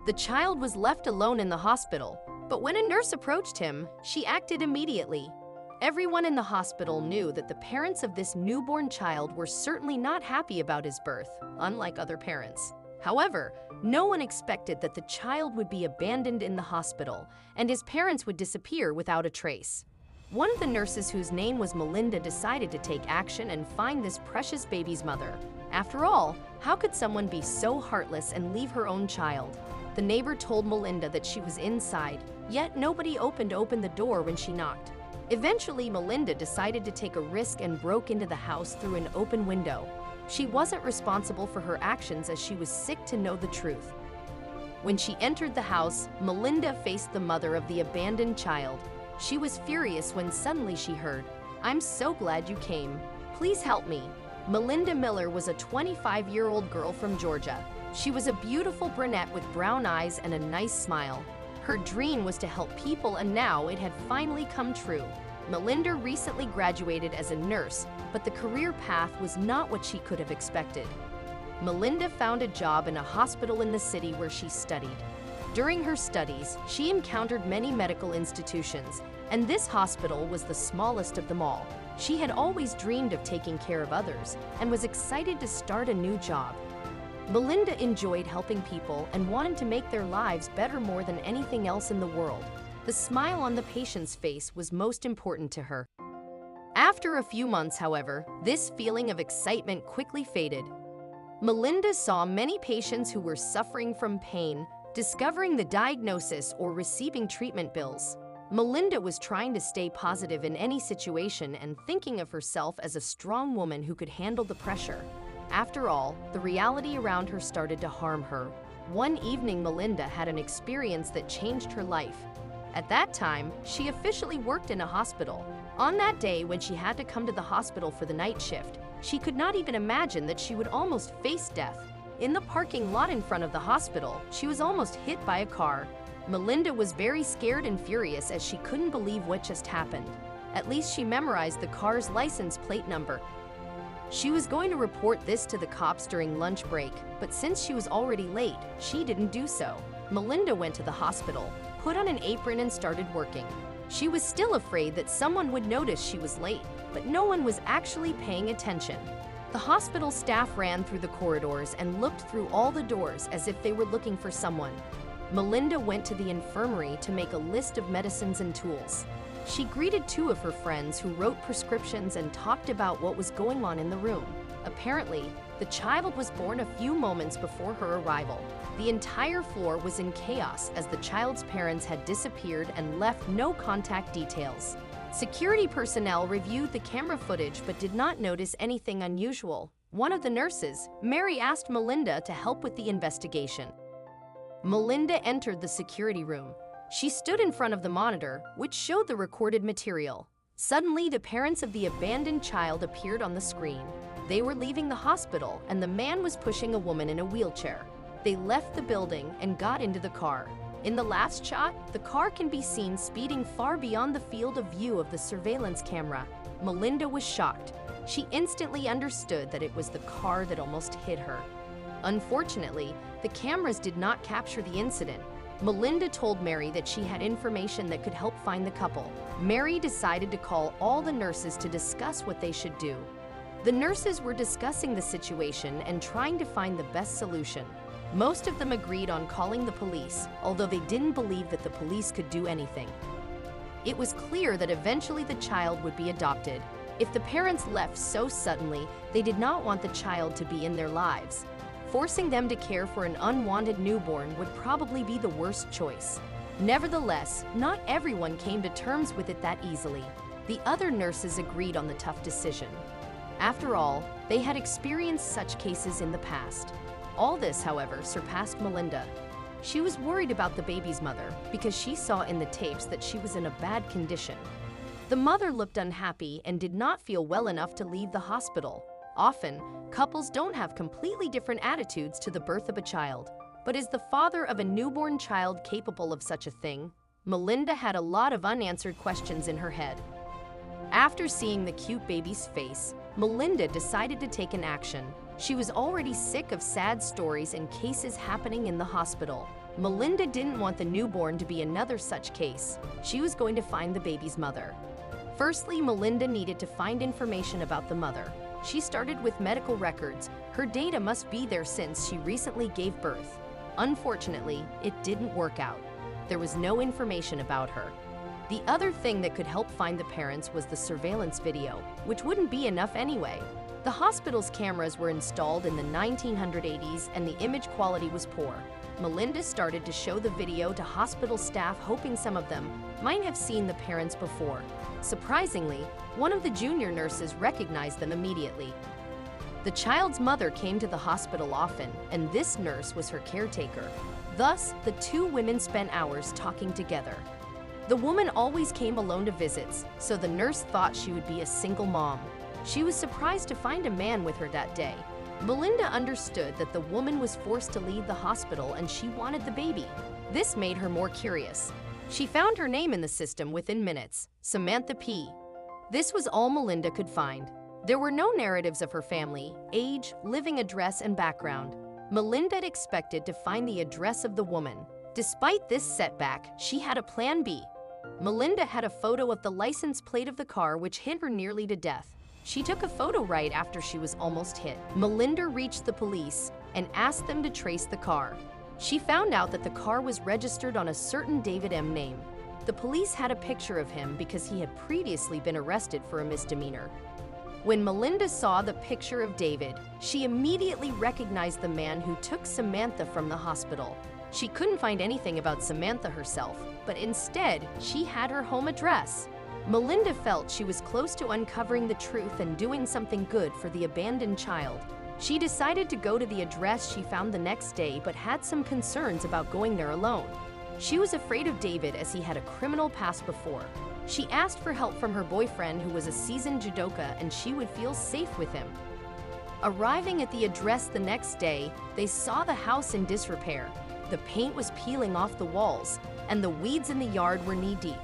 The child was left alone in the hospital, but when a nurse approached him, she acted immediately. Everyone in the hospital knew that the parents of this newborn child were certainly not happy about his birth, unlike other parents. However, no one expected that the child would be abandoned in the hospital and his parents would disappear without a trace. One of the nurses, whose name was Melinda, decided to take action and find this precious baby's mother. After all, how could someone be so heartless and leave her own child? The neighbor told Melinda that she was inside, yet nobody opened the door when she knocked. Eventually, Melinda decided to take a risk and broke into the house through an open window. She wasn't responsible for her actions as she was sick to know the truth. When she entered the house, Melinda faced the mother of the abandoned child. She was furious when suddenly she heard, "I'm so glad you came. Please help me." Melinda Miller was a 25-year-old girl from Georgia. She was a beautiful brunette with brown eyes and a nice smile. Her dream was to help people, and now it had finally come true. Melinda recently graduated as a nurse, but the career path was not what she could have expected. Melinda found a job in a hospital in the city where she studied. During her studies, she encountered many medical institutions, and this hospital was the smallest of them all. She had always dreamed of taking care of others and was excited to start a new job. Melinda enjoyed helping people and wanted to make their lives better more than anything else in the world. The smile on the patient's face was most important to her. After a few months, however, this feeling of excitement quickly faded. Melinda saw many patients who were suffering from pain, discovering the diagnosis or receiving treatment bills. Melinda was trying to stay positive in any situation and thinking of herself as a strong woman who could handle the pressure. After all, the reality around her started to harm her. One evening, Melinda had an experience that changed her life. At that time, she officially worked in a hospital. On that day, when she had to come to the hospital for the night shift, she could not even imagine that she would almost face death. In the parking lot in front of the hospital, she was almost hit by a car. Melinda was very scared and furious as she couldn't believe what just happened. At least she memorized the car's license plate number. She was going to report this to the cops during lunch break, but since she was already late, she didn't do so. Melinda went to the hospital, put on an apron and started working. She was still afraid that someone would notice she was late, but no one was actually paying attention. The hospital staff ran through the corridors and looked through all the doors as if they were looking for someone. Melinda went to the infirmary to make a list of medicines and tools. She greeted two of her friends who wrote prescriptions and talked about what was going on in the room. Apparently, the child was born a few moments before her arrival. The entire floor was in chaos as the child's parents had disappeared and left no contact details. Security personnel reviewed the camera footage but did not notice anything unusual. One of the nurses, Mary, asked Melinda to help with the investigation. Melinda entered the security room. She stood in front of the monitor, which showed the recorded material. Suddenly, the parents of the abandoned child appeared on the screen. They were leaving the hospital, and the man was pushing a woman in a wheelchair. They left the building and got into the car. In the last shot, the car can be seen speeding far beyond the field of view of the surveillance camera. Melinda was shocked. She instantly understood that it was the car that almost hit her. Unfortunately, the cameras did not capture the incident. Melinda told Mary that she had information that could help find the couple. Mary decided to call all the nurses to discuss what they should do. The nurses were discussing the situation and trying to find the best solution. Most of them agreed on calling the police, although they didn't believe that the police could do anything. It was clear that eventually the child would be adopted. If the parents left so suddenly, they did not want the child to be in their lives. Forcing them to care for an unwanted newborn would probably be the worst choice. Nevertheless, not everyone came to terms with it that easily. The other nurses agreed on the tough decision. After all, they had experienced such cases in the past. All this, however, surpassed Melinda. She was worried about the baby's mother because she saw in the tapes that she was in a bad condition. The mother looked unhappy and did not feel well enough to leave the hospital. Often, couples don't have completely different attitudes to the birth of a child. But is the father of a newborn child capable of such a thing? Melinda had a lot of unanswered questions in her head. After seeing the cute baby's face, Melinda decided to take an action. She was already sick of sad stories and cases happening in the hospital. Melinda didn't want the newborn to be another such case. She was going to find the baby's mother. Firstly, Melinda needed to find information about the mother. She started with medical records. Her data must be there since she recently gave birth. Unfortunately, it didn't work out. There was no information about her. The other thing that could help find the parents was the surveillance video, which wouldn't be enough anyway. The hospital's cameras were installed in the 1980s and the image quality was poor. Melinda started to show the video to hospital staff, hoping some of them might have seen the parents before. Surprisingly, one of the junior nurses recognized them immediately. The child's mother came to the hospital often, and this nurse was her caretaker. Thus, the two women spent hours talking together. The woman always came alone to visits, so the nurse thought she would be a single mom. She was surprised to find a man with her that day. Melinda understood that the woman was forced to leave the hospital and she wanted the baby. This made her more curious. She found her name in the system within minutes, Samantha P. This was all Melinda could find. There were no narratives of her family, age, living address, and background. Melinda had expected to find the address of the woman. Despite this setback, she had a plan B. Melinda had a photo of the license plate of the car, which hit her nearly to death. She took a photo right after she was almost hit. Melinda reached the police and asked them to trace the car. She found out that the car was registered on a certain David M. name. The police had a picture of him because he had previously been arrested for a misdemeanor. When Melinda saw the picture of David, she immediately recognized the man who took Samantha from the hospital. She couldn't find anything about Samantha herself, but instead, she had her home address. Melinda felt she was close to uncovering the truth and doing something good for the abandoned child. She decided to go to the address she found the next day, but had some concerns about going there alone. She was afraid of David as he had a criminal past before. She asked for help from her boyfriend, who was a seasoned judoka, and she would feel safe with him. Arriving at the address the next day, they saw the house in disrepair. The paint was peeling off the walls, and the weeds in the yard were knee-deep.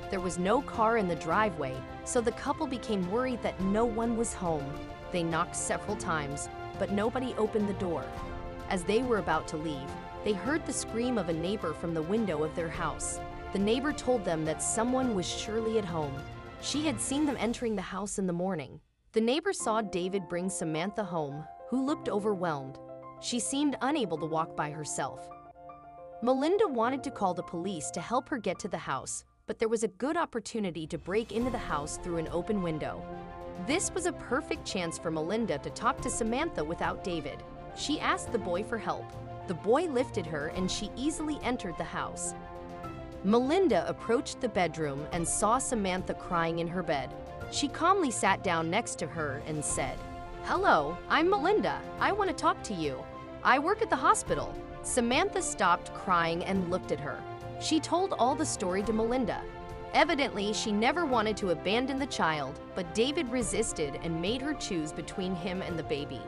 There was no car in the driveway, so the couple became worried that no one was home. They knocked several times, but nobody opened the door. As they were about to leave, they heard the scream of a neighbor from the window of their house. The neighbor told them that someone was surely at home. She had seen them entering the house in the morning. The neighbor saw David bring Samantha home, who looked overwhelmed. She seemed unable to walk by herself. Melinda wanted to call the police to help her get to the house, but there was a good opportunity to break into the house through an open window. This was a perfect chance for Melinda to talk to Samantha without David. She asked the boy for help. The boy lifted her and she easily entered the house. Melinda approached the bedroom and saw Samantha crying in her bed. She calmly sat down next to her and said, "Hello, I'm Melinda. I want to talk to you. I work at the hospital." Samantha stopped crying and looked at her. She told all the story to Melinda. Evidently, she never wanted to abandon the child, but David resisted and made her choose between him and the baby.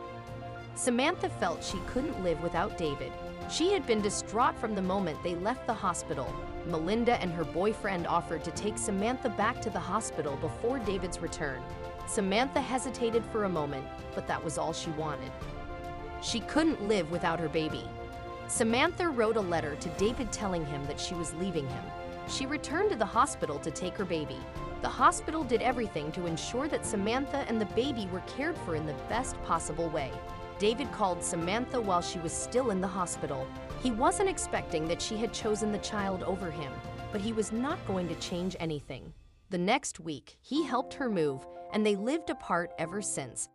Samantha felt she couldn't live without David. She had been distraught from the moment they left the hospital. Melinda and her boyfriend offered to take Samantha back to the hospital before David's return. Samantha hesitated for a moment, but that was all she wanted. She couldn't live without her baby. Samantha wrote a letter to David telling him that she was leaving him. She returned to the hospital to take her baby. The hospital did everything to ensure that Samantha and the baby were cared for in the best possible way. David called Samantha while she was still in the hospital. He wasn't expecting that she had chosen the child over him, but he was not going to change anything. The next week, he helped her move, and they lived apart ever since.